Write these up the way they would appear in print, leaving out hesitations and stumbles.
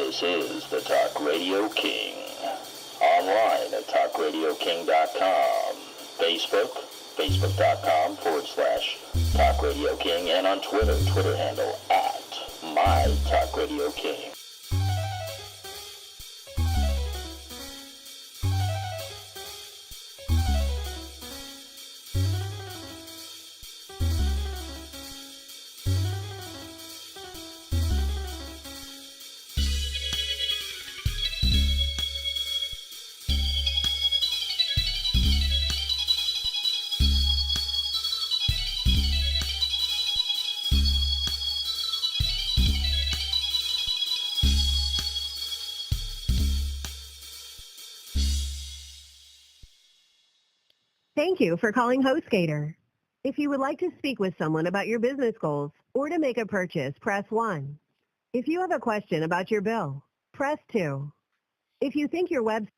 This is the Talk Radio King. Online at talkradioking.com. Facebook, facebook.com/Talk Radio King. And on Twitter, Twitter handle @MyTalkRadioKing. Thank you for calling Hostgator. If you would like to speak with someone about your business goals or to make a purchase, press 1. If you have a question about your bill, press 2. If you think your website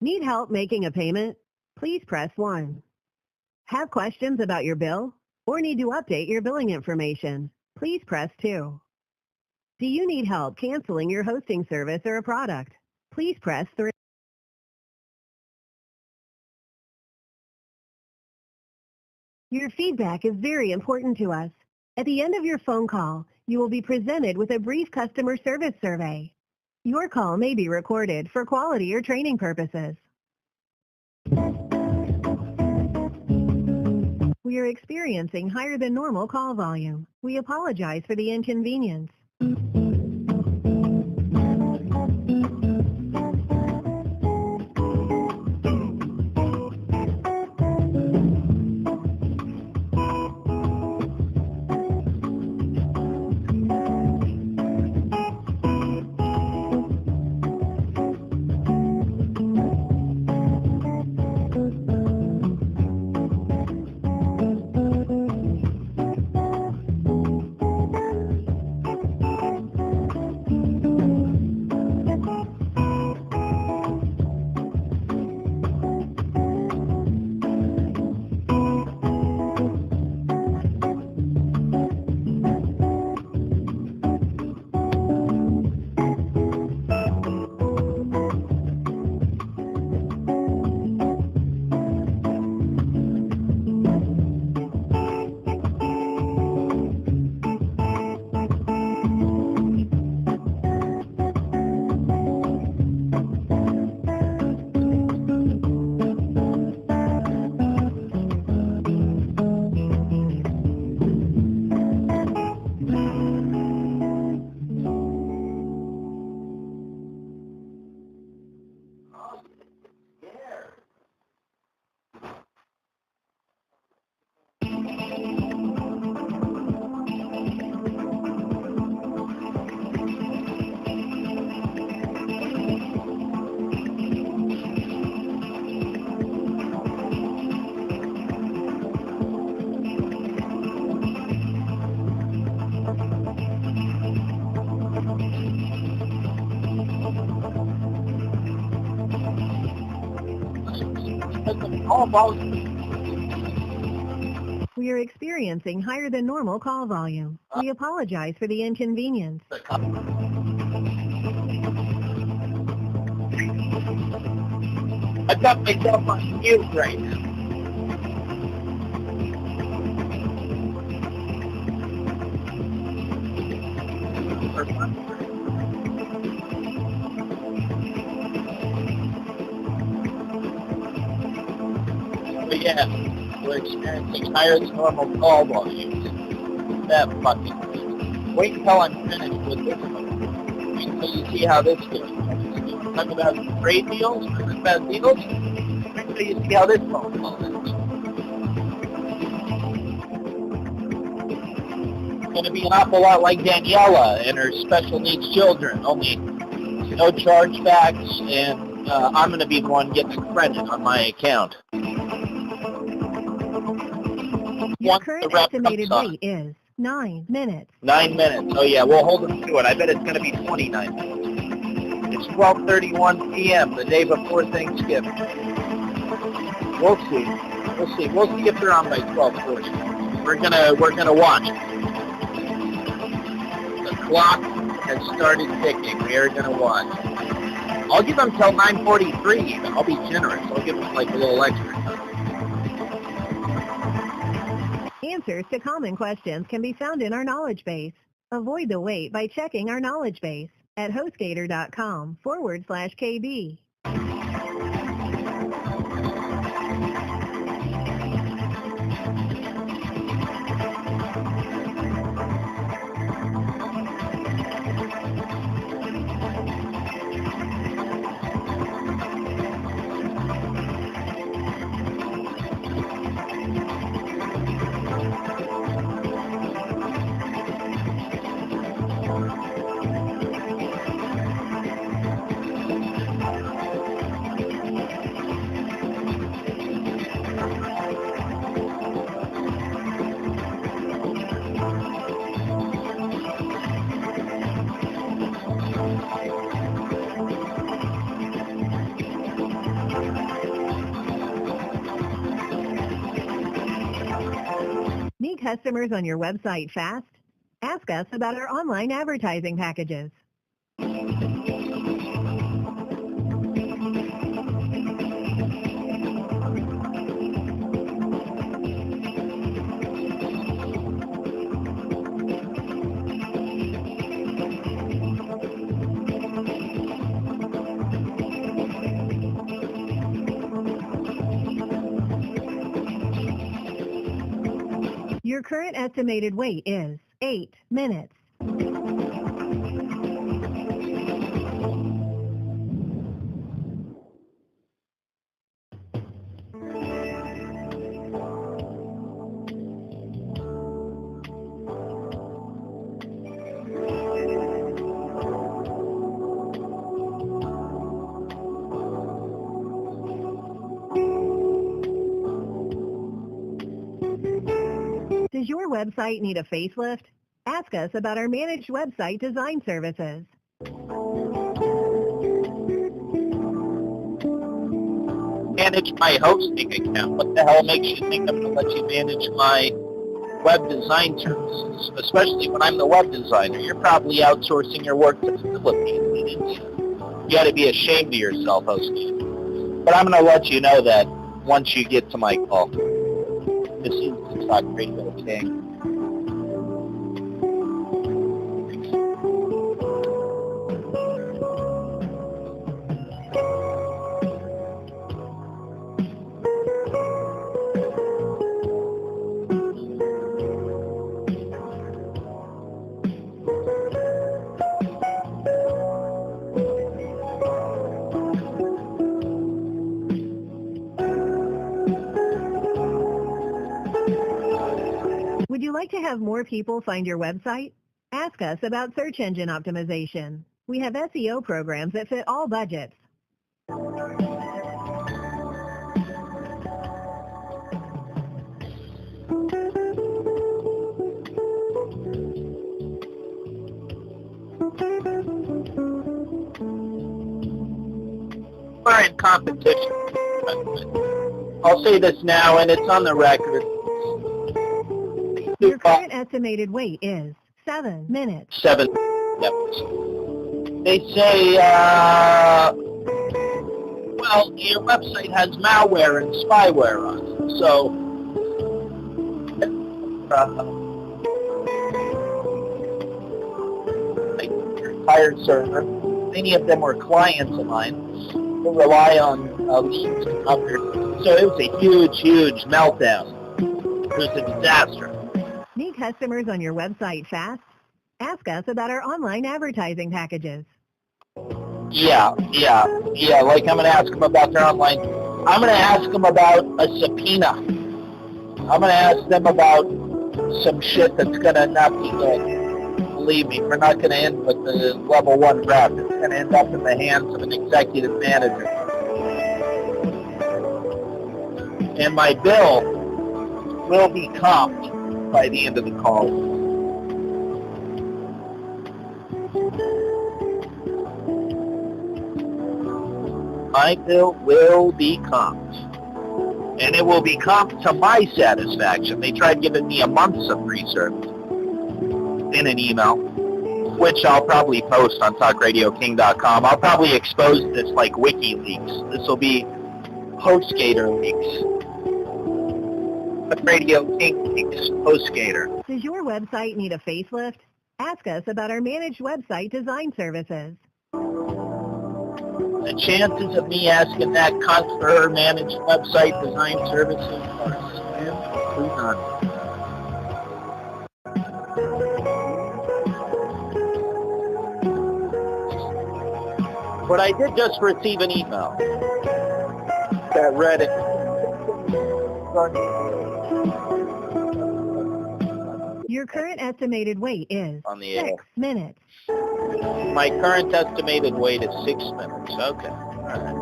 need help making a payment, please press 1. Have questions about your bill or need to update your billing information, please press 2. Do you need help canceling your hosting service or a product? Please press 3. Your feedback is very important to us. At the end of your phone call, you will be presented with a brief customer service survey. Your call may be recorded for quality or training purposes. We are experiencing higher than normal call volume. We apologize for the inconvenience. We are experiencing higher than normal call volume. We apologize for the inconvenience. I've got myself on mute right now. But yeah, we're experiencing higher than normal call volumes. That fucking thing. Wait until I'm finished with this one. Wait until you see how this goes. Talk about great deals versus bad deals. Wait until you see how this phone call is. It's going to be an awful lot like Daniela and her special needs children, only no chargebacks, and I'm going to be the one getting the credit on my account. Your current estimated wait is 9 minutes. 9 minutes. Oh yeah, we'll hold them to it. I bet it's going to be 29 minutes. It's 12:31 p.m. the day before Thanksgiving. We'll see. We'll see. We'll see if they're on by 12:40. We're gonna watch. clock has started ticking. We are going to watch. I'll give them till 9:43 even. I'll be generous. I'll give them like a little extra. Answers to common questions can be found in our knowledge base. Avoid the wait by checking our knowledge base at hostgator.com/KB. Need customers on your website fast? Ask us about our online advertising packages. Your current estimated wait is 8 minutes. Does your website need a facelift? Ask us about our managed website design services. Manage my hosting account. What the hell makes you think I'm going to let you manage my web design services? Especially when I'm the web designer. You're probably outsourcing your work to the Philippines. You got to be ashamed of yourself, Hostgator. But I'm going to let you know that once you get to my call. This is the Talk Radio King. Would you like to have more people find your website? Ask us about search engine optimization. We have SEO programs that fit all budgets. We're in competition. I'll say this now, and it's on the record. Your current estimated wait is 7 minutes. 7 minutes. They say, well, your website has malware and spyware on it, so like your entire server, many of them were clients of mine who rely on leads to cover. So it was a huge, huge meltdown. It was a disaster. Need customers on your website fast? Ask us about our online advertising packages. Yeah, like I'm going to ask them about their online. I'm going to ask them about a subpoena. I'm going to ask them about some shit that's going to not be good. Believe me, we're not going to end with the level 1 rep. It's going to end up in the hands of an executive manager. And my bill will be comped by the end of the call. My bill will be comped. And it will be comped to my satisfaction. They tried giving me a month's of free service in an email. which I'll probably post on TalkRadioKing.com. I'll probably expose this like WikiLeaks. This will be Hostgator leaks. Radio King leaks. Hostgator. Does your website need a facelift? Ask us about our managed website design services. The chances of me asking that cunt for her managed website design services are slim to none. But I did just receive an email that read it. Your current estimated wait is On the 6 minutes. My current estimated wait is 6 minutes. Okay. All right.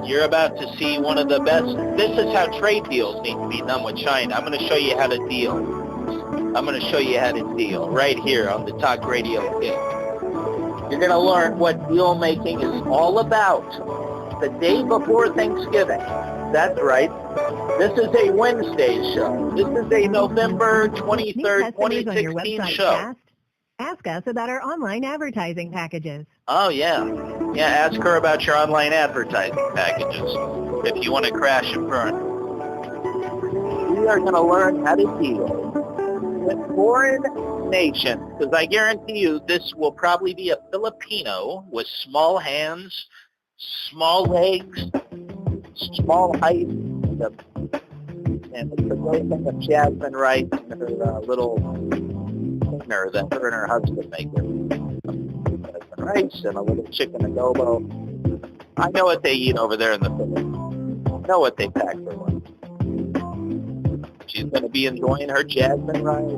You're about to see one of the best. This is how trade deals need to be done with China. I'm going to show you how to deal. I'm going to show you how to deal right here on the Talk Radio King. You're going to learn what deal making is all about the day before Thanksgiving. That's right. This is a Wednesday show. This is a November 23rd, 2016 show. Fast? Ask us about our online advertising packages. Oh, yeah. Yeah, ask her about your online advertising packages if you want to crash and burn. We are going to learn how to deal with foreign nations, because I guarantee you this will probably be a Filipino with small hands, small legs, small height, and it's the great thing of Jasmine Rice and her little dinner that her and her husband make her. Jasmine Rice and a little chicken adobo. I know what they eat over there in the Philippines. I know what they pack for lunch. She's going to be enjoying her Jasmine Rice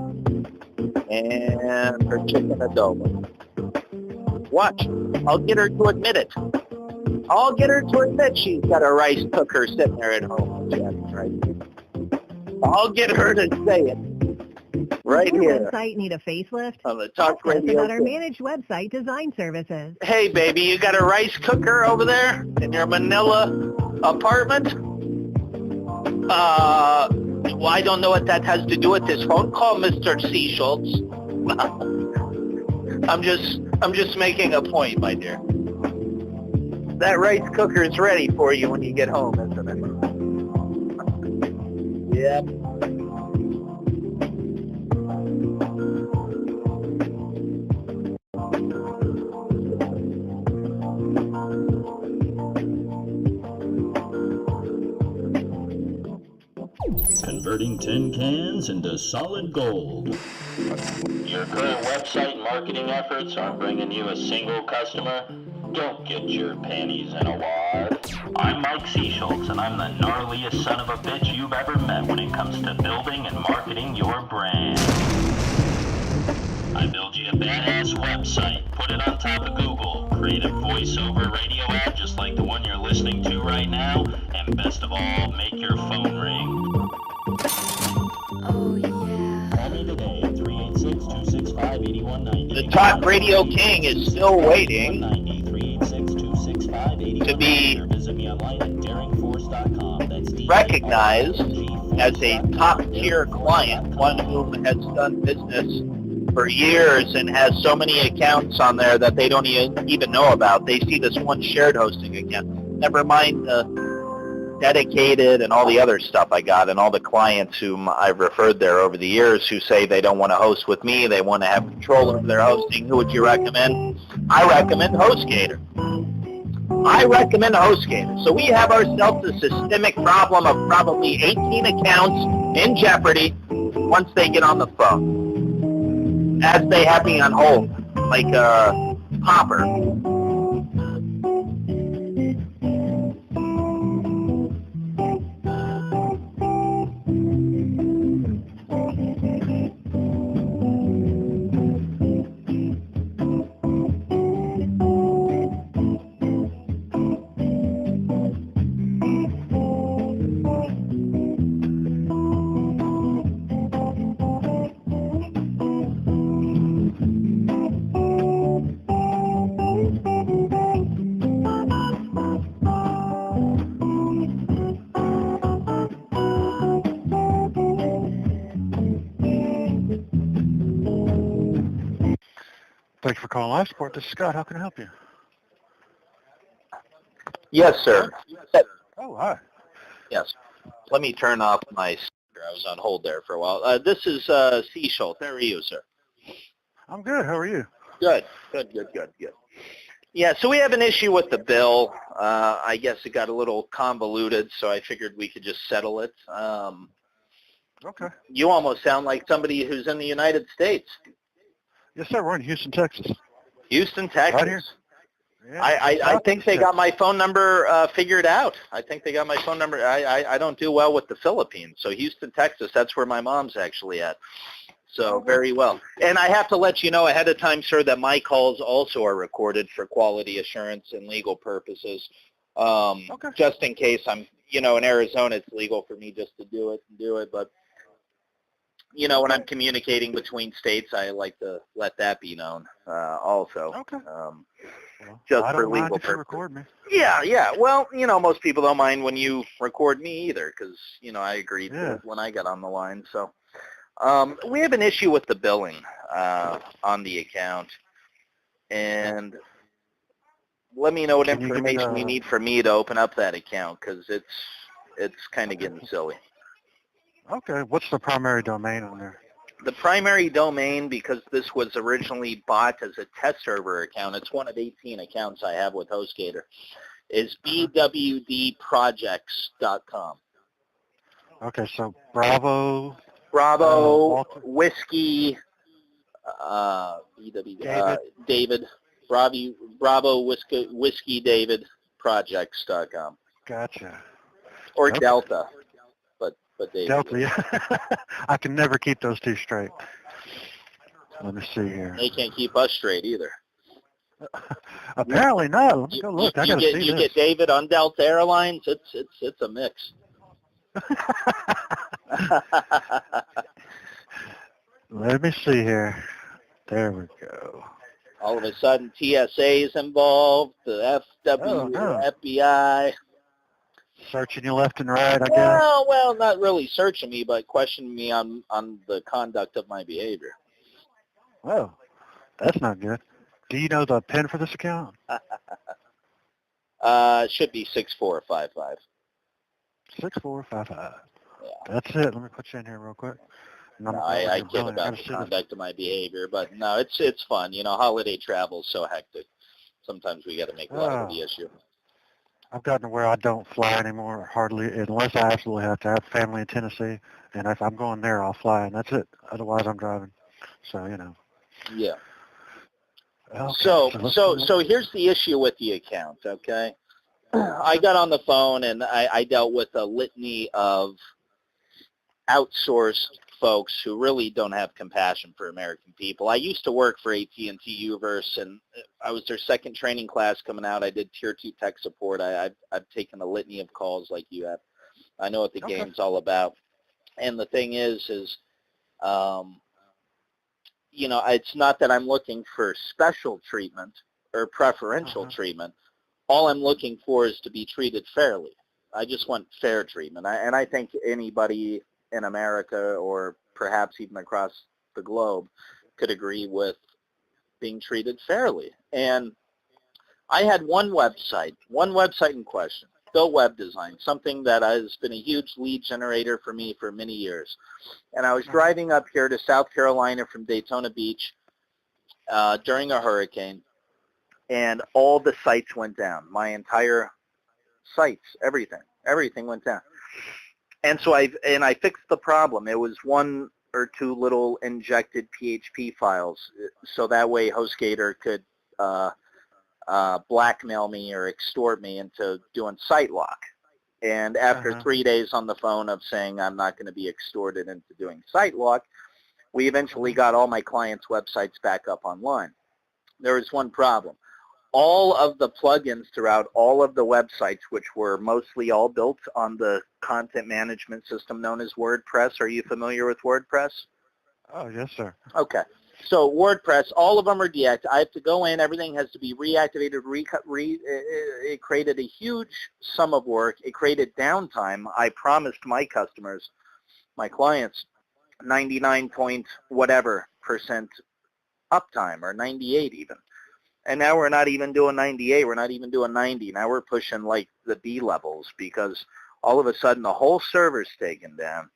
and her chicken adobo. Watch. I'll get her to admit it. I'll get her to admit she's got a rice cooker sitting there at home. Right? I'll get her to say it right Does your here. website need a facelift? On the Talk Ask us Radio. about our managed website design services. Hey, baby, you got a rice cooker over there in your Manila apartment? Well, I don't know what that has to do with this phone call, Mr. Seesholtz. I'm just making a point, my dear. That rice cooker is ready for you when you get home, isn't it? Yep. Converting tin cans into solid gold. Your current website marketing efforts aren't bringing you a single customer? Don't get your panties in a wad. I'm Mike Seesholtz, and I'm the gnarliest son of a bitch you've ever met when it comes to building and marketing your brand. I build you a badass website, put it on top of Google, create a voice-over radio ad just like the one you're listening to right now, and best of all, make your phone ring. Oh, yeah. Call me today at 386-265-8190. The Talk Radio King is still waiting to be recognized as a top-tier client, one who has done business for years and has so many accounts on there that they don't even know about. They see this one shared hosting account. Never mind the dedicated and all the other stuff I got and all the clients whom I've referred there over the years who say they don't want to host with me, they want to have control over their hosting. Who would you recommend? I recommend Hostgator. I recommend Hostgator. So we have ourselves a systemic problem of probably 18 accounts in jeopardy once they get on the phone, as they have me on hold, like a popper. calling life support. This is Scott. How can I help you? Yes, sir. Oh, hi. Yes. Let me turn off my speaker. I was on hold there for a while. This is Seesholtz. How are you, sir? I'm good. How are you? Good. Yeah, so we have an issue with the bill. I guess it got a little convoluted, so I figured we could just settle it. Okay. You almost sound like somebody who's in the United States. Yes, sir. We're in Houston, Texas. Houston, Texas. Right here. Yeah, I think they got Texas. my phone number figured out. I think they got my phone number. I don't do well with the Philippines. So Houston, Texas, that's where my mom's actually at. So very well. And I have to let you know ahead of time, sir, that my calls also are recorded for quality assurance and legal purposes. Okay. Just in case I'm, in Arizona, it's legal for me just to do it. But, when I'm communicating between states, I like to let that be known also. Okay. Just I for don't mind legal if you purposes. record me. Yeah. Well, most people don't mind when you record me either because, I agreed to Yeah. it when I got on the line. So we have an issue with the billing on the account. And let me know what Can you give me information the- you need from me to open up that account because it's kind of getting silly. Okay. What's the primary domain on there? The primary domain, because this was originally bought as a test server account, it's one of 18 accounts I have with Hostgator, is bwdprojects.com. Okay, so Bravo, Walter. Whiskey, David, Bravo Whiskey David Projects.com. Gotcha. Or Okay. Delta, but David. Delta, yeah. I can never keep those two straight. Let me see here. They can't keep us straight either. Apparently not. Let me go look. I gotta see you this. get David on Delta Airlines. It's a mix. Let me see here. There we go. All of a sudden, TSA is involved. The FBI. Searching you left and right, I guess. Well, not really searching me, but questioning me on the conduct of my behavior. Well, that's not good. Do you know the PIN for this account? It should be 6455. 6455. Yeah. That's it. Let me put you in here real quick. No, I kid about the conduct of my behavior, but no, it's fun. Holiday travel is so hectic. Sometimes we got to make light of the issue. I've gotten to where I don't fly anymore, hardly, unless I absolutely have to. I have family in Tennessee, and if I'm going there, I'll fly, and that's it. Otherwise, I'm driving. So, Yeah. Okay, so here's the issue with the account, okay? I got on the phone, and I dealt with a litany of outsourced folks who really don't have compassion for American people. I used to work for AT&T Uverse, and I was their second training class coming out. I did Tier 2 tech support. I've taken a litany of calls like you have. I know what the game's all about. And the thing is it's not that I'm looking for special treatment or preferential treatment. All I'm looking for is to be treated fairly. I just want fair treatment. And I think anybody in America or perhaps even across the globe could agree with being treated fairly. And I had one website in question, Built Web Design, something that has been a huge lead generator for me for many years. And I was driving up here to South Carolina from Daytona Beach during a hurricane, and all the sites went down. My entire sites, everything went down. And so I fixed the problem. It was one or two little injected PHP files, so that way Hostgator could blackmail me or extort me into doing site lock. And after 3 days on the phone of saying I'm not going to be extorted into doing site lock, we eventually got all my clients' websites back up online. There was one problem. All of the plugins throughout all of the websites, which were mostly all built on the content management system known as WordPress. Are you familiar with WordPress? Oh, yes, sir. Okay. So WordPress, all of them are deactivated. I have to go in. Everything has to be reactivated. It created a huge sum of work. It created downtime. I promised my customers, my clients, 99 point whatever % uptime, or 98 even. And now we're not even doing 98. We're not even doing 90. Now we're pushing like the B levels because all of a sudden the whole server's taken down.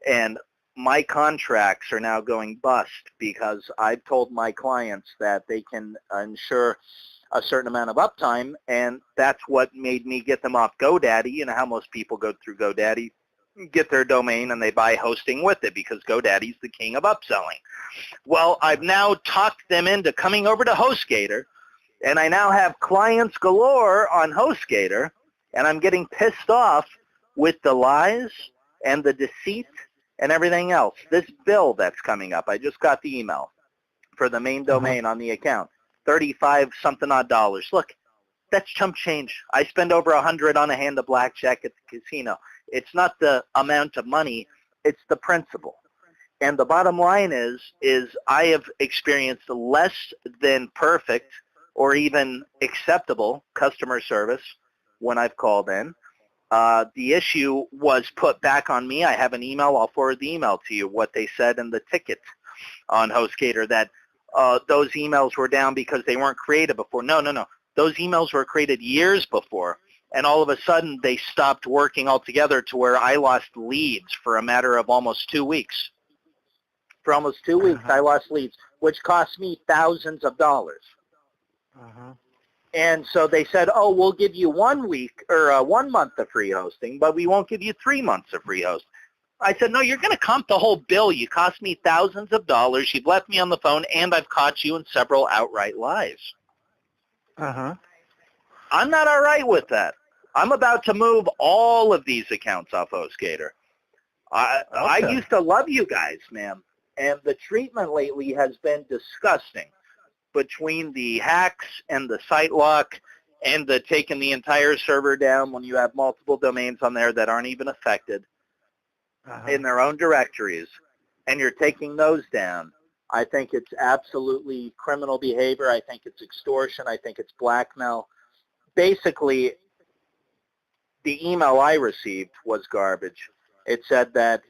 And my contracts are now going bust because I've told my clients that they can ensure a certain amount of uptime, and that's what made me get them off GoDaddy. You know how most people go through GoDaddy, get their domain, and they buy hosting with it because GoDaddy's the king of upselling. Well, I've now talked them into coming over to Hostgator, and I now have clients galore on Hostgator, and I'm getting pissed off with the lies and the deceit and everything else. This bill that's coming up, I just got the email for the main domain on the account, 35 something odd dollars. Look, that's chump change. I spend over 100 on a hand of blackjack at the casino. It's not the amount of money, it's the principle. And the bottom line is I have experienced less than perfect or even acceptable customer service when I've called in. The issue was put back on me. I have an email. I'll forward the email to you, what they said in the ticket on Hostgator, that those emails were down because they weren't created before. No. Those emails were created years before, and all of a sudden they stopped working altogether to where I lost leads for a matter of almost 2 weeks. For almost 2 weeks, I lost leads, which cost me thousands of dollars. And so they said, oh, we'll give you 1 week or 1 month of free hosting, but we won't give you 3 months of free hosting. I said, no, you're going to comp the whole bill. You cost me thousands of dollars. You've left me on the phone, and I've caught you in several outright lies. I'm not all right with that. I'm about to move all of these accounts off Hostgator. I used to love you guys, man, and the treatment lately has been disgusting. Between the hacks and the site lock and the taking the entire server down when you have multiple domains on there that aren't even affected in their own directories, and you're taking those down, I think it's absolutely criminal behavior. I think it's extortion. I think it's blackmail. Basically, the email I received was garbage. It said that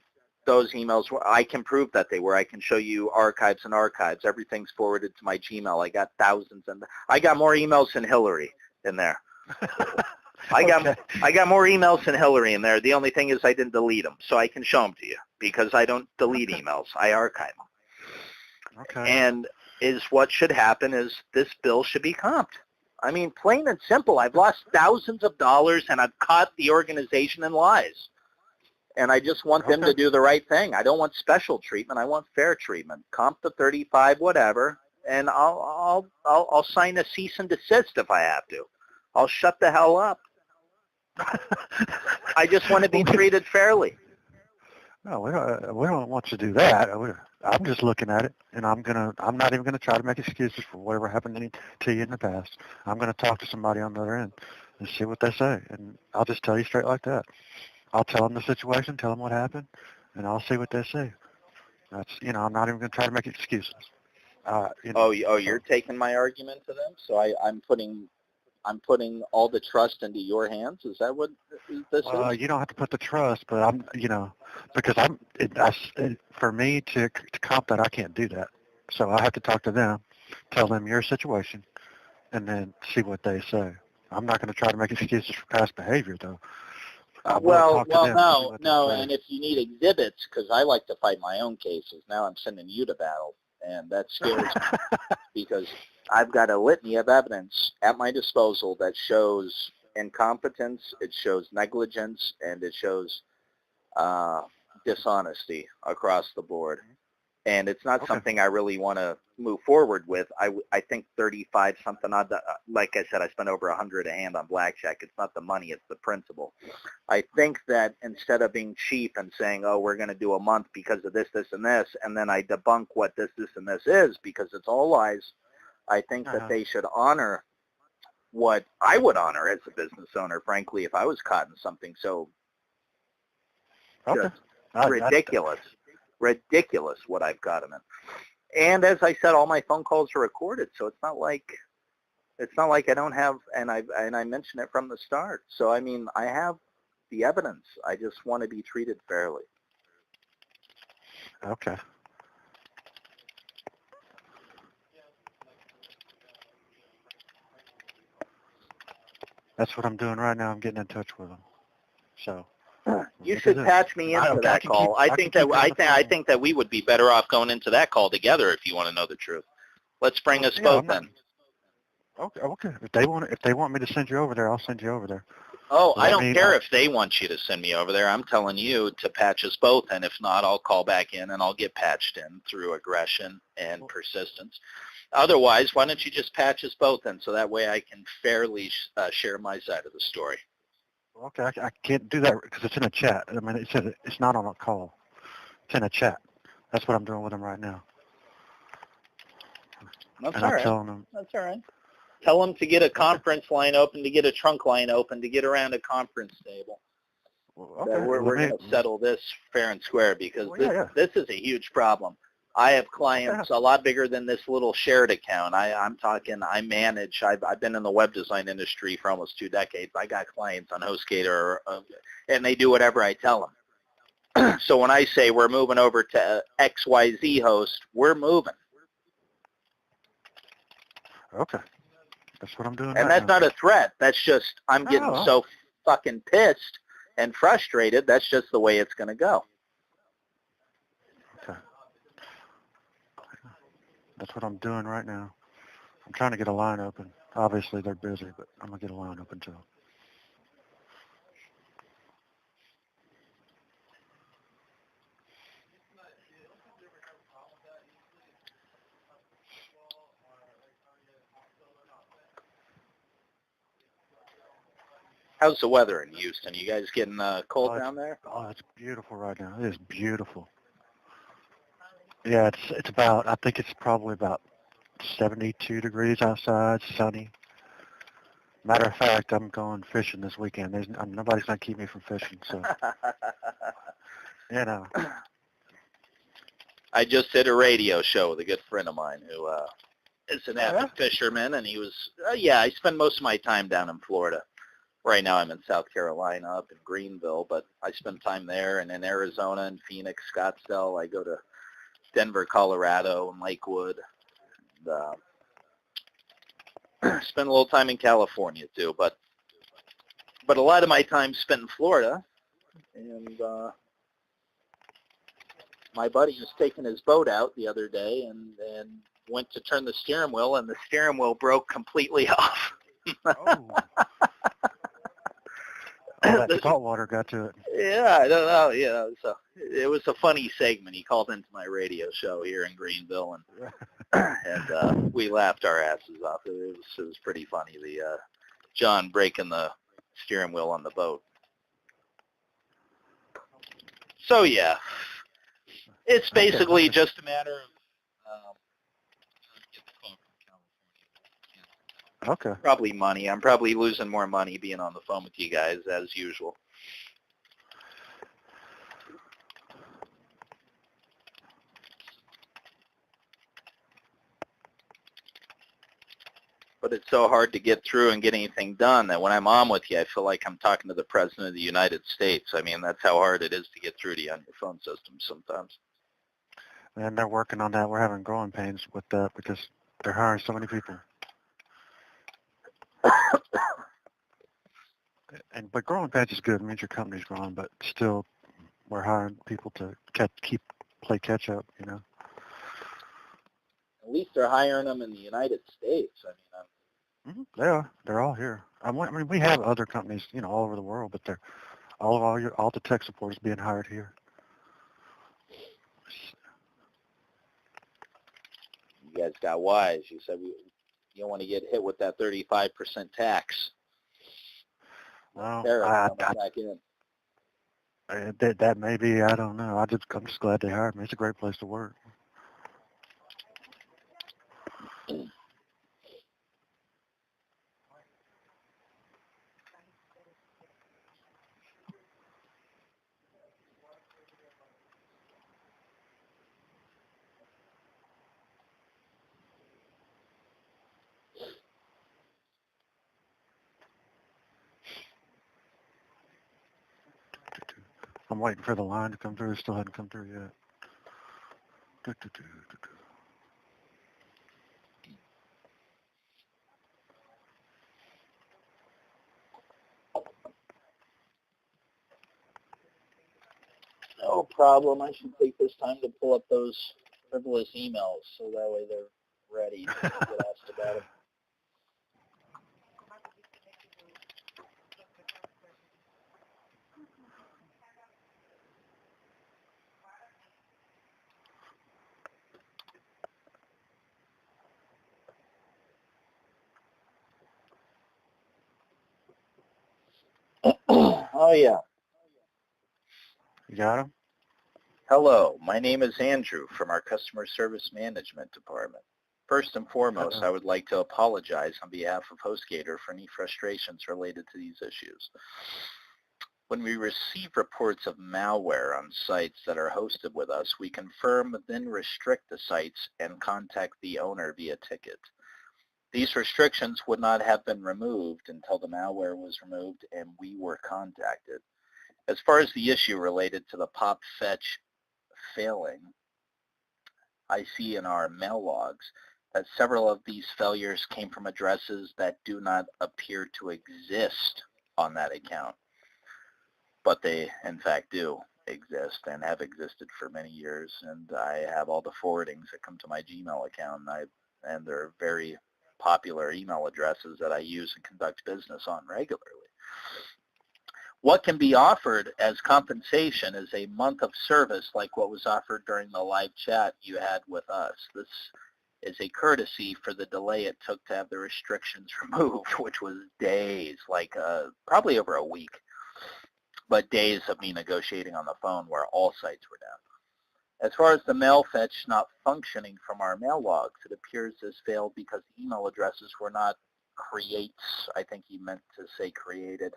those emails were, I can prove that they were. I can show you archives and archives. Everything's forwarded to my Gmail. I got thousands, and I got more emails than Hillary in there. I got more emails than Hillary in there. The only thing is I didn't delete them, so I can show them to you because I don't delete emails. I archive them. And is what should happen is this bill should be comped. I mean, plain and simple. I've lost thousands of dollars, and I've caught the organization in lies. And I just want them to do the right thing. I don't want special treatment. I want fair treatment. Comp the 35, whatever, and I'll sign a cease and desist if I have to. I'll shut the hell up. I just want to be treated fairly. No, we don't want you to do that. I'm just looking at it, and I'm not even gonna try to make excuses for whatever happened to you in the past. I'm gonna talk to somebody on the other end and see what they say, and I'll just tell you straight like that. I'll tell them the situation, tell them what happened, and I'll see what they say. That's, I'm not even going to try to make excuses. You're taking my argument to them? So I'm putting all the trust into your hands? Is that what this is? You don't have to put the trust, but because for me to comp that, I can't do that. So I have to talk to them, tell them your situation, and then see what they say. I'm not going to try to make excuses for past behavior, though. No, and if you need exhibits, because I like to fight my own cases, now I'm sending you to battle, and that scares me because I've got a litany of evidence at my disposal that shows incompetence, it shows negligence, and it shows dishonesty across the board. And it's not something I really want to move forward with. I think 35 something odd. Like I said, I spent over 100 a hand on blackjack. It's not the money; it's the principle. I think that instead of being cheap and saying, "Oh, we're going to do a month because of this, this, and this," and then I debunk what this, and this is because it's all lies, I think that they should honor what I would honor as a business owner. Frankly, if I was caught in something so just ridiculous. Ridiculous what I've got them in. And as I said, all my phone calls are recorded, so it's not like I don't have, and I mentioned it from the start. So I mean, I have the evidence. I just want to be treated fairly. Okay. That's what I'm doing right now. I'm getting in touch with them. So You should patch me into that call. I think that we would be better off going into that call together if you want to know the truth. Let's bring us both in. Okay. If they want me to send you over there, I'll send you over there. Oh, I don't care if they want you to send me over there. I'm telling you to patch us both, and if not, I'll call back in and I'll get patched in through aggression and persistence. Otherwise, why don't you just patch us both in so that way I can fairly share my side of the story? Okay, I can't do that because it's in a chat. I mean, it's not on a call. It's in a chat. That's what I'm doing with them right now. That's all right. That's all right. Tell them to get a conference line open, to get a trunk line open, to get around a conference table. Okay. We're going to settle this fair and square because this is a huge problem. I have clients a lot bigger than this little shared account. I'm talking, I manage, I've been in the web design industry for almost 2 decades. I got clients on Hostgator, and they do whatever I tell them. So when I say we're moving over to XYZ host, we're moving. Okay. That's what I'm doing. And that's not a threat. That's just, I'm getting so fucking pissed and frustrated. That's just the way it's going to go. Okay. That's what I'm doing right now. I'm trying to get a line open. Obviously, they're busy, but I'm going to get a line open to them. How's the weather in Houston? You guys getting cold down there? Oh, it's beautiful right now. It is beautiful. Yeah, it's about, I think it's probably about 72 degrees outside, sunny. Matter of fact, I'm going fishing this weekend. Nobody's going to keep me from fishing, so, you know. I just did a radio show with a good friend of mine who is an avid fisherman, and he was, I spend most of my time down in Florida. Right now I'm in South Carolina, up in Greenville, but I spend time there and in Arizona and Phoenix, Scottsdale. I go to Denver, Colorado, and Lakewood. And, spend a little time in California too, but a lot of my time spent in Florida. And my buddy was taking his boat out the other day and went to turn the steering wheel, and the steering wheel broke completely off. Oh, that salt water got to it. Yeah, I don't know. So it was a funny segment. He called into my radio show here in Greenville, and we laughed our asses off. It was pretty funny. The John breaking the steering wheel on the boat. So yeah, it's basically just a matter of. Okay. Probably money. I'm probably losing more money being on the phone with you guys as usual. But it's so hard to get through and get anything done that when I'm on with you, I feel like I'm talking to the President of the United States. I mean, that's how hard it is to get through to you on your phone system sometimes. And they're working on that. We're having growing pains with that because they're hiring so many people. But growing pains is good. It means your company's growing, but still, we're hiring people to play catch up. You know. At least they're hiring them in the United States. I mean, they are. They're all here. I mean, we have other companies, all over the world, but they're all the tech support is being hired here. You guys got wise. You said you don't want to get hit with that 35% tax. Well, back in. That may be. I don't know. I'm just glad they hired me. It's a great place to work. I'm waiting for the line to come through. It still hasn't come through yet. problem. I should take this time to pull up those frivolous emails so that way they're ready to get asked about them. Oh, yeah. You got him? Hello, my name is Andrew from our Customer Service Management Department. First and foremost, I would like to apologize on behalf of Hostgator for any frustrations related to these issues. When we receive reports of malware on sites that are hosted with us, we confirm, then restrict the sites and contact the owner via ticket. These restrictions would not have been removed until the malware was removed and we were contacted. As far as the issue related to the pop fetch failing, I see in our mail logs that several of these failures came from addresses that do not appear to exist on that account, but they in fact do exist and have existed for many years, and I have all the forwardings that come to my Gmail account, and they're very popular email addresses that I use and conduct business on regularly. What can be offered as compensation is a month of service like what was offered during the live chat you had with us. This is a courtesy for the delay it took to have the restrictions removed, which was days, like probably over a week, but days of me negotiating on the phone where all sites were down. As far as the mail fetch not functioning from our mail logs, it appears this failed because the email addresses were not creates. I think he meant to say created.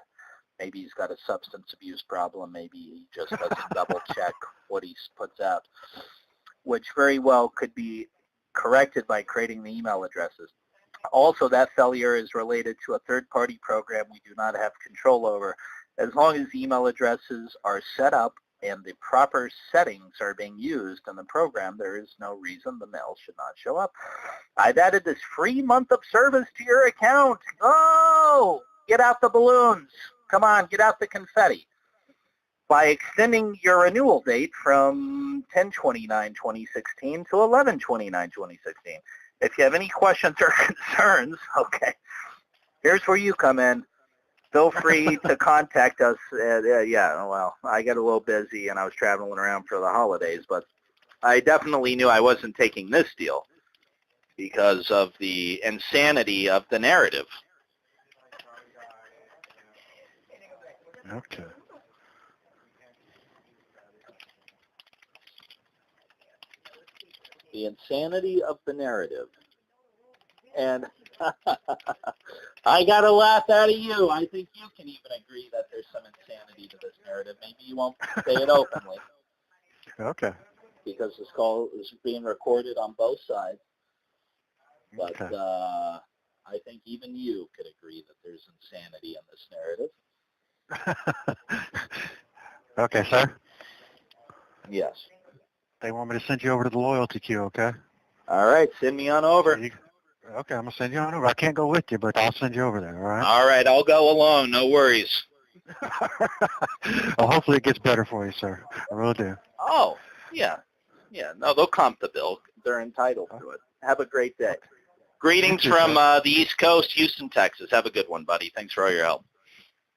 Maybe he's got a substance abuse problem. Maybe he just doesn't double check what he puts out, which very well could be corrected by creating the email addresses. Also, that failure is related to a third-party program we do not have control over. As long as email addresses are set up and the proper settings are being used in the program, there is no reason the mail should not show up. I've added this free month of service to your account. Oh, get out the balloons. Come on, get out the confetti. By extending your renewal date from 10/29/2016 to 11/29/2016. If you have any questions or concerns, okay, here's where you come in. Feel free to contact us. Yeah, well, I got a little busy and I was traveling around for the holidays, but I definitely knew I wasn't taking this deal because of the insanity of the narrative. Okay. The insanity of the narrative. And I got a laugh out of you. I think you can even agree that there's some insanity to this narrative. Maybe you won't say it openly. Okay. Because this call is being recorded on both sides. But Okay. I think even you could agree that there's insanity in this narrative. Okay, sir. Yes. They want me to send you over to the loyalty queue, okay? All right, send me on over. Okay, I'm going to send you on over. I can't go with you, but I'll send you over there, all right? All right, I'll go along. No worries. Well, hopefully it gets better for you, sir. I really do. Oh, yeah. Yeah, no, they'll comp the bill. They're entitled to it. Have a great day. Greetings You too, from sir. the East Coast, Houston, Texas. Have a good one, buddy. Thanks for all your help.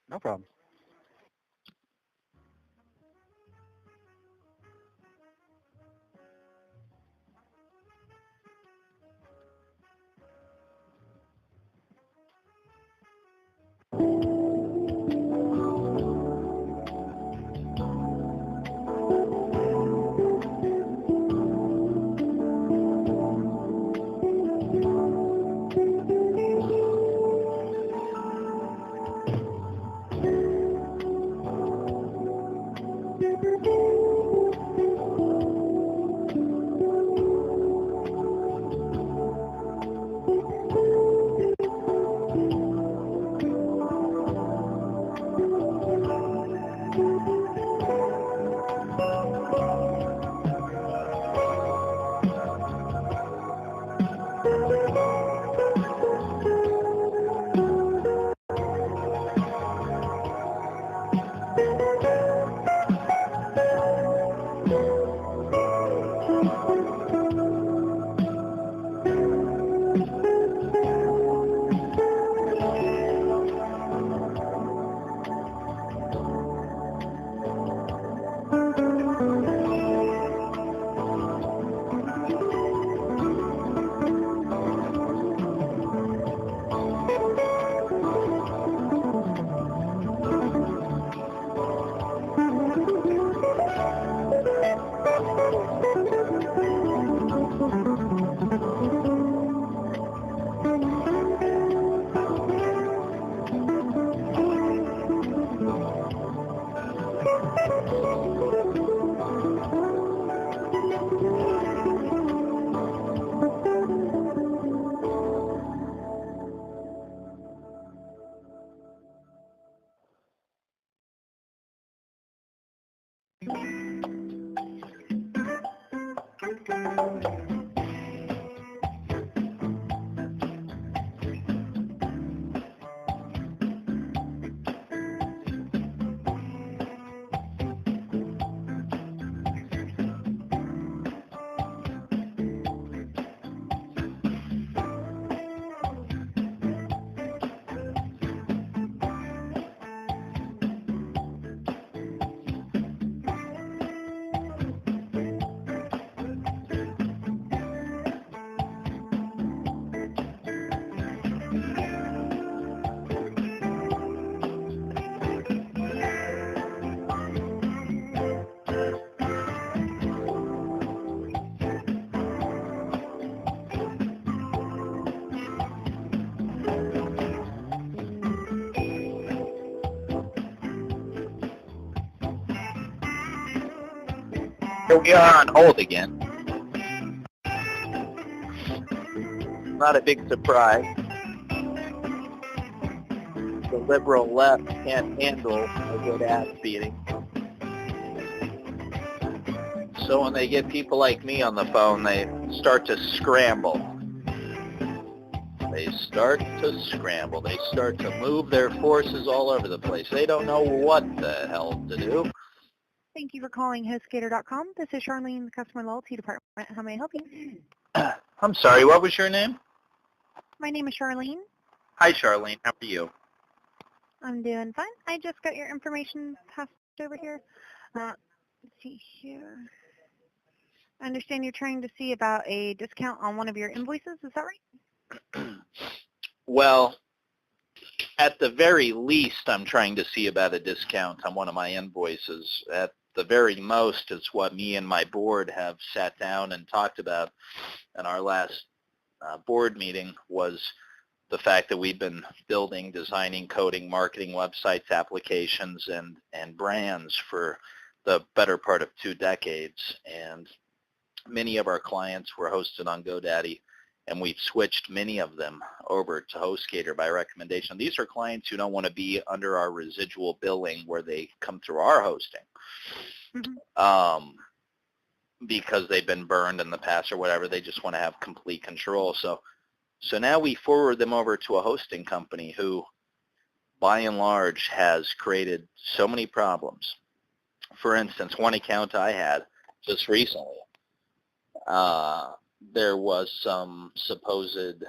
No problem. Here we are on hold again. Not a big surprise. The liberal left can't handle a good ass beating. So when they get people like me on the phone, they start to scramble. They start to scramble. They start to move their forces all over the place. They don't know what the hell to do. Thank you for calling Hostgator.com. This is Charlene, the Customer Loyalty Department. How may I help you? I'm sorry, what was your name? My name is Charlene. Hi, Charlene. How are you? I'm doing fine. I just got your information passed over here. Let's see here. I understand you're trying to see about a discount on one of your invoices. Is that right? Well, at the very least, I'm trying to see about a discount on one of my invoices. At the very most, it's what me and my board have sat down and talked about in our last board meeting was the fact that we've been building, designing, coding, marketing websites, applications, and brands for the better part of 2 decades. And many of our clients were hosted on GoDaddy, and we've switched many of them over to Hostgator by recommendation. These are clients who don't want to be under our residual billing where they come through our hosting because they've been burned in the past or whatever. They just want to have complete control. So now we forward them over to a hosting company who, by and large, has created so many problems. For instance, one account I had just recently, there was some supposed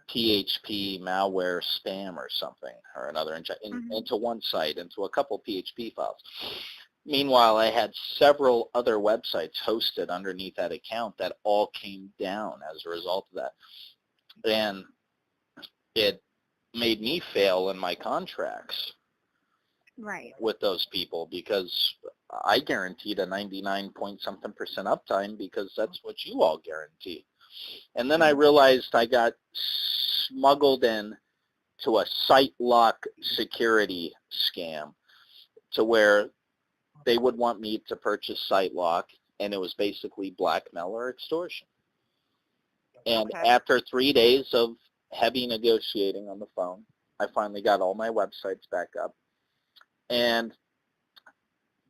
PHP malware spam or something or another into one site, into a couple PHP files. Meanwhile, I had several other websites hosted underneath that account that all came down as a result of that. And it made me fail in my contracts with those people because I guaranteed a 99-point-something% uptime because that's what you all guarantee. And then I realized I got smuggled in to a site lock security scam to where they would want me to purchase site lock, and it was basically blackmail or extortion. And after 3 days of heavy negotiating on the phone, I finally got all my websites back up. And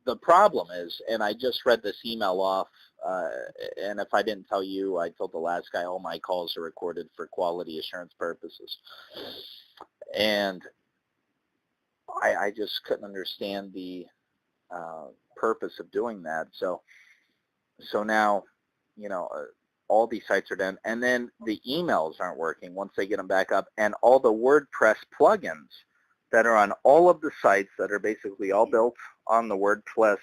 the problem is, and I just read this email off, and if I didn't tell you, I told the last guy all my calls are recorded for quality assurance purposes. And I just couldn't understand the purpose of doing that. So now, you know, all these sites are done, and then the emails aren't working once they get them back up, and all the WordPress plugins that are on all of the sites that are basically all built on the WordPress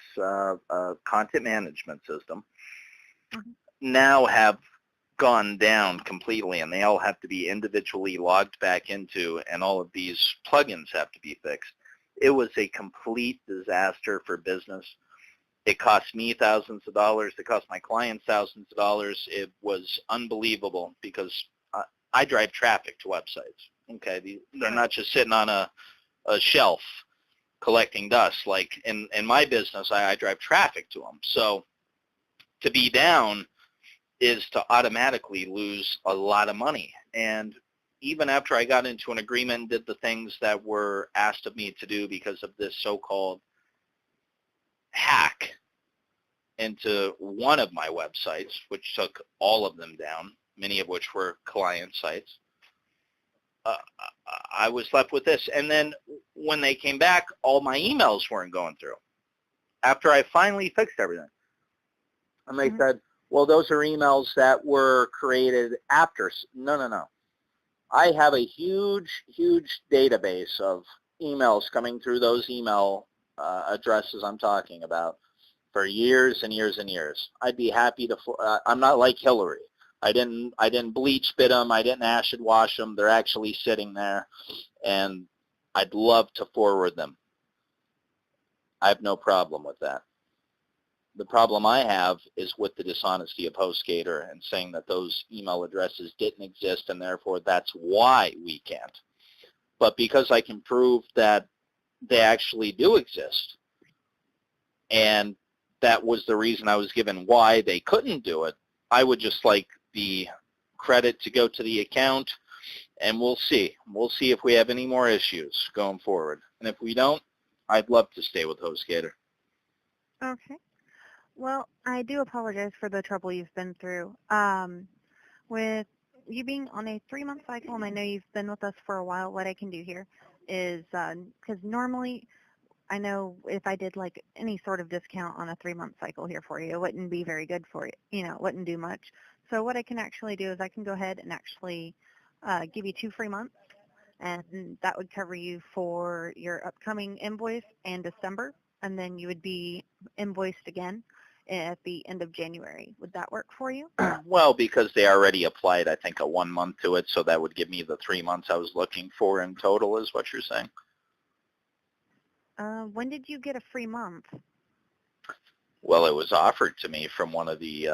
content management system now have gone down completely, and they all have to be individually logged back into, and all of these plugins have to be fixed. It was a complete disaster for business. It cost me thousands of dollars. It cost my clients thousands of dollars. It was unbelievable because I drive traffic to websites. Okay, they're not just sitting on a shelf. collecting dust. Like in my business, I drive traffic to them. So to be down is to automatically lose a lot of money. And even after I got into an agreement and did the things that were asked of me to do because of this so-called hack into one of my websites, which took all of them down, many of which were client sites, I was left with this. And then when they came back, all my emails weren't going through after I finally fixed everything. And they said, well, those are emails that were created after. No. I have a huge, huge database of emails coming through those email addresses I'm talking about for years and years and years. I'd be happy to. I'm not like Hillary. I didn't bleach spit them. I didn't acid wash them. They're actually sitting there, and I'd love to forward them. I have no problem with that. The problem I have is with the dishonesty of Hostgator and saying that those email addresses didn't exist and therefore that's why we can't. But because I can prove that they actually do exist, and that was the reason I was given why they couldn't do it, I would just like the credit to go to the account, and we'll see. We'll see if we have any more issues going forward. And if we don't, I'd love to stay with Hostgator. Okay. Well, I do apologize for the trouble you've been through. With you being on a 3-month cycle, and I know you've been with us for a while, what I can do here is, because normally I know if I did like any sort of discount on a 3-month cycle here for you, it wouldn't be very good for you. You know, it wouldn't do much. So what I can actually do is I can go ahead and actually give you 2 free months, and that would cover you for your upcoming invoice and December, and then you would be invoiced again at the end of January. Would that work for you? Well, because they already applied, I think, a 1 month to it, so that would give me the 3 months I was looking for in total, is what you're saying? When did you get a free month? Well, it was offered to me from one of the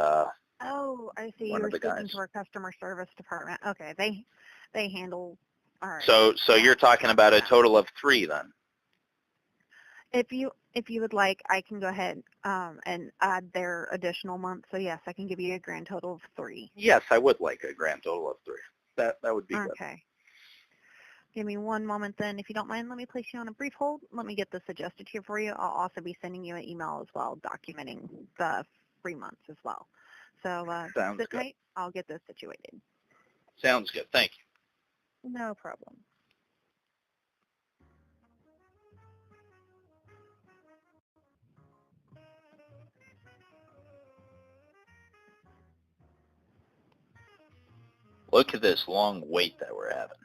Oh, I see. one You of were the speaking guys. to our customer service department. Okay, they handle. All right. So you're talking about a total of 3 then? If you would like, I can go ahead and add their additional month. So yes, I can give you a grand total of 3. Yes, I would like a grand total of 3. That would be good. Okay. Give me 1 moment then. If you don't mind, let me place you on a brief hold. Let me get this adjusted here for you. I'll also be sending you an email as well documenting the free months as well. So Sounds sit good. tight. I'll get this situated. Sounds good. Thank you. No problem. Look at this long wait that we're having.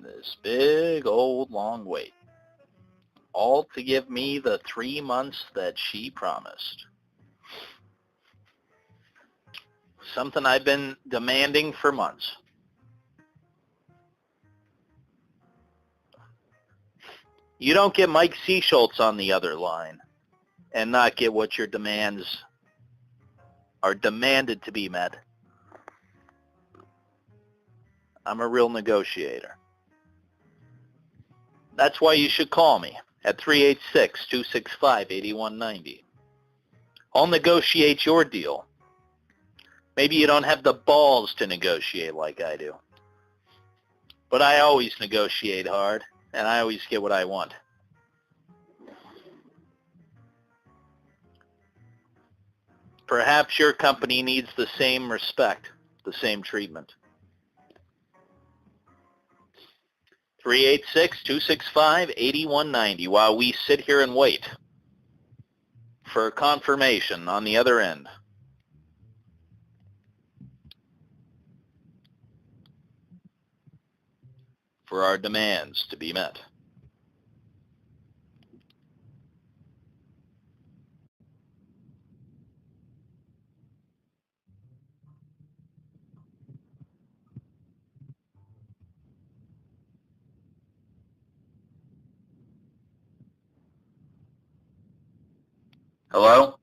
This big old long wait. All to give me the 3 months that she promised. Something I've been demanding for months. You don't get Mike Seesholtz on the other line and not get what your demands are demanded to be met. I'm a real negotiator. That's why you should call me at 386-265-8190. I'll negotiate your deal. Maybe you don't have the balls to negotiate like I do. But I always negotiate hard, and I always get what I want. Perhaps your company needs the same respect, the same treatment. 386-265-8190 while we sit here and wait for confirmation on the other end. For our demands to be met. Hello?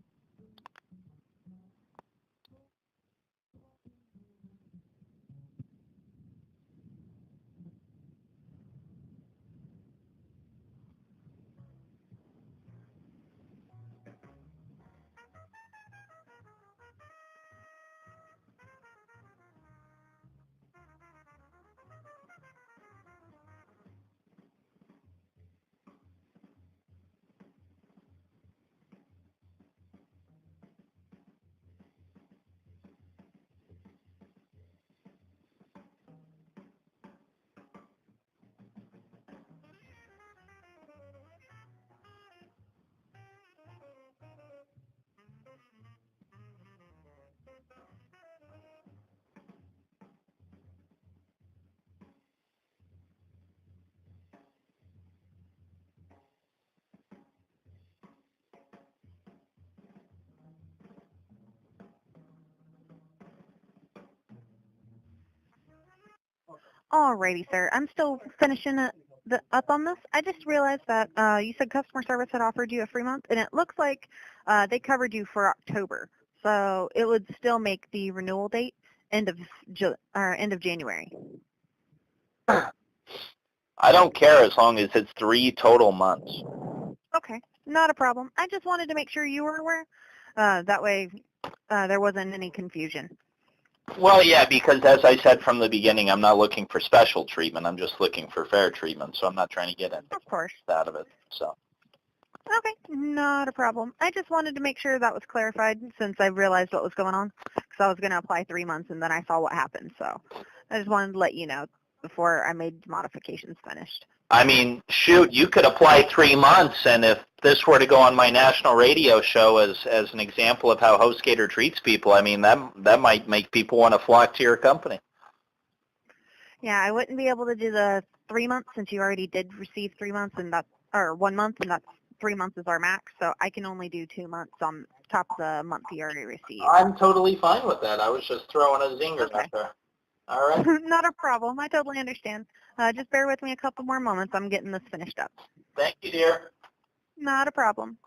Alrighty, sir. I'm still finishing up on this. I just realized that you said customer service had offered you a free month, and it looks like they covered you for October. So it would still make the renewal date end of January. I don't care as long as it's 3 total months. Okay, not a problem. I just wanted to make sure you were aware. That way there wasn't any confusion. Well, yeah, because as I said from the beginning, I'm not looking for special treatment. I'm just looking for fair treatment, so I'm not trying to get anything Of course. out of it. So. Okay, not a problem. I just wanted to make sure that was clarified since I realized what was going on, because I was going to apply 3 months and then I saw what happened. So I just wanted to let you know before I made modifications finished. I mean, shoot, you could apply 3 months, and if this were to go on my national radio show as an example of how Hostgator treats people, I mean, that might make people want to flock to your company. Yeah, I wouldn't be able to do the 3 months since you already did receive 3 months, or 1 month, and that's 3 months is our max, so I can only do 2 months on top of the month you already received. I'm totally fine with that. I was just throwing a zinger out there. All right. Not a problem. I totally understand. Just bear with me a couple more moments. I'm getting this finished up. Thank you, dear. Not a problem.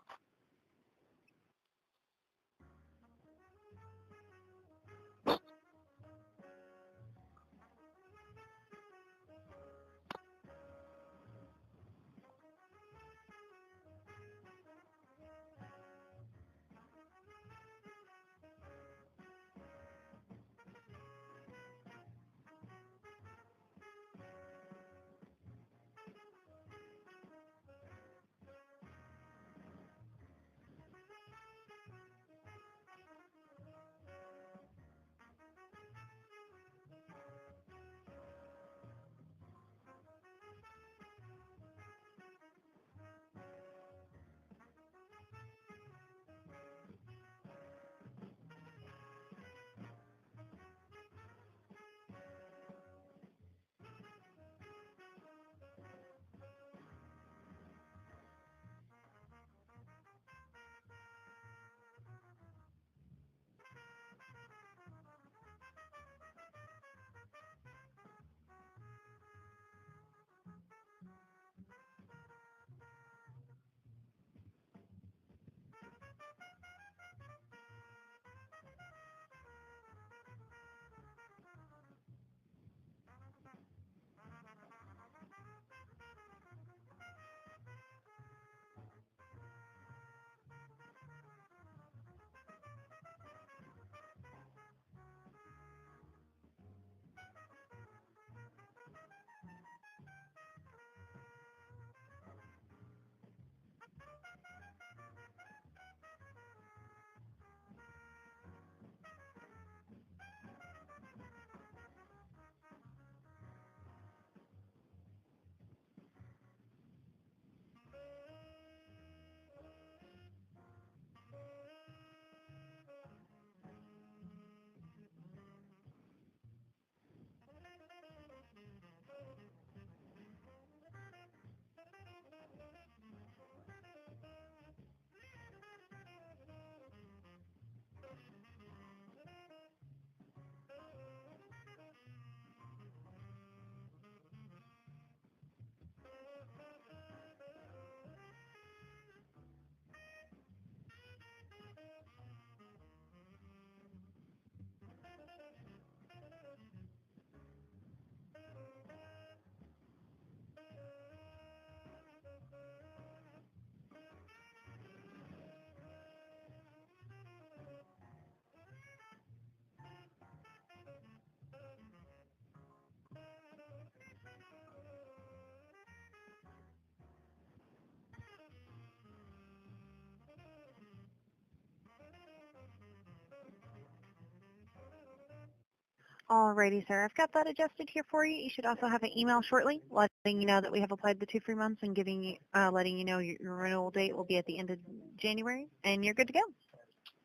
Alrighty, sir. I've got that adjusted here for you. You should also have an email shortly letting you know that we have applied the 2 free months and letting you know your renewal date will be at the end of January, and you're good to go.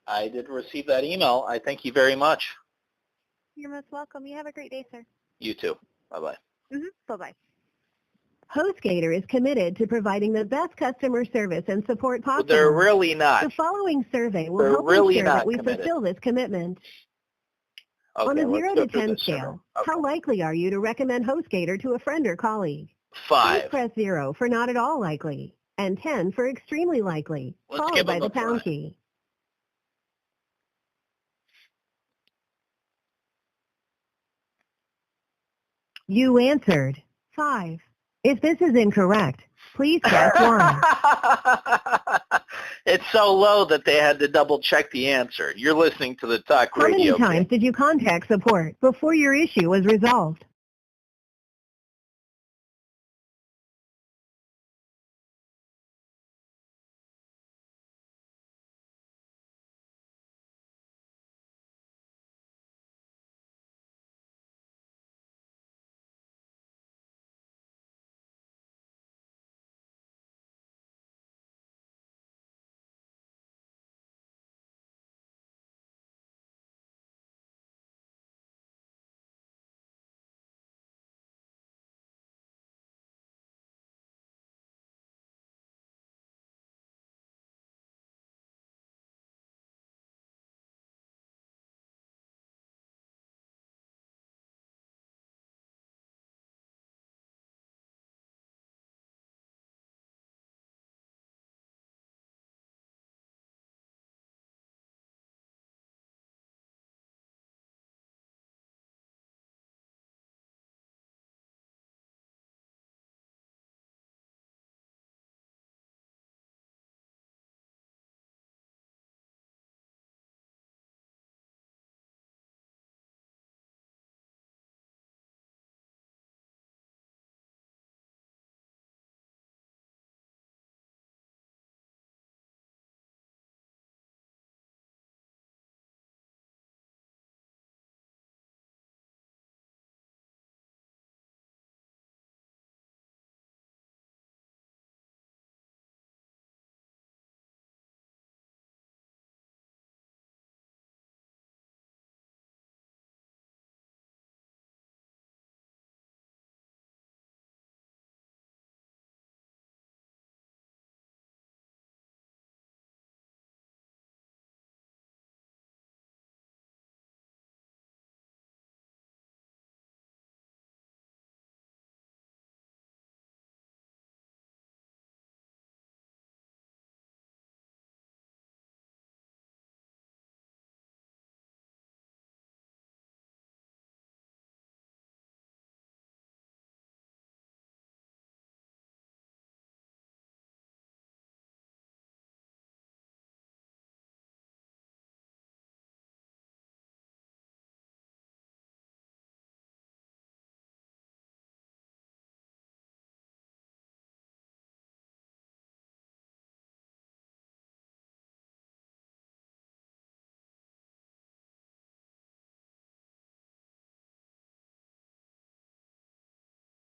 I did receive that email. I thank you very much. You're most welcome. You have a great day, sir. You too. Bye-bye. Bye-bye. Hostgator is committed to providing the best customer service and support possible. They're really not. The following survey will They're help really ensure not that we committed. fulfill this commitment. On a let's 0 go to through 10 this scale, Okay. how likely are you to recommend Hostgator to a friend or colleague? Please 5. press 0 for not at all likely, and 10 for extremely likely, Let's followed give by him the a pound 5. key. You answered 5. If this is incorrect, please press 1. It's so low that they had to double check the answer. You're listening to the talk How many radio. times did you contact support before your issue was resolved?